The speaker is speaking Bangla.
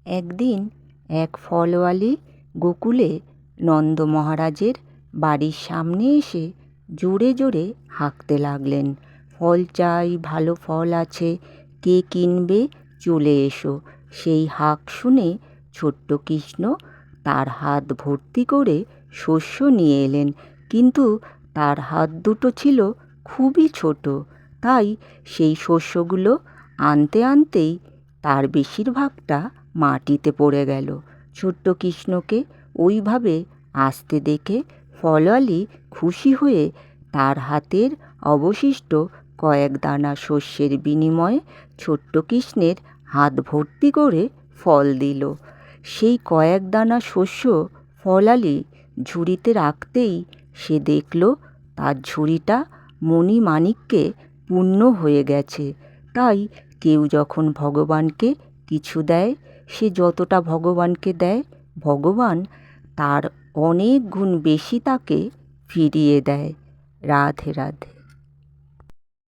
একদিন এক ফলওয়ালি গোকুলে নন্দ মহারাজের বাড়ির সামনে এসে জোরে জোরে হাঁকতে লাগলেন, ফল চাই, ভালো ফল আছে, কে কিনবে, চলে এসো। সেই হাঁক শুনে ছোট্ট কৃষ্ণ তার হাত ভর্তি করে শস্য নিয়ে এলেন, কিন্তু তার হাত দুটো ছিল খুবই ছোট, তাই সেই শস্যগুলো আনতে আনতেই তার বেশিরভাগটা মাটিতে পড়ে গেল। ছোট্ট কৃষ্ণকে ওইভাবে আসতে দেখে ফলওয়ালি খুশি হয়ে তার হাতের অবশিষ্ট কয়েক দানা শস্যের বিনিময়ে ছোট্ট কৃষ্ণের হাত ভর্তি করে ফল দিল। সেই কয়েক দানা শস্য ফলওয়ালি ঝুড়িতে রাখতেই সে দেখল তার ঝুড়িটা মণিমাণিক্যে পূর্ণ হয়ে গেছে। তাই কেউ যখন ভগবানকে কিছু দেয়, সে যতটা ভগবানকে দেয়, ভগবান তার অনেক গুণ বেশি তাকে ফিরিয়ে দেয়। রাধে রাধে।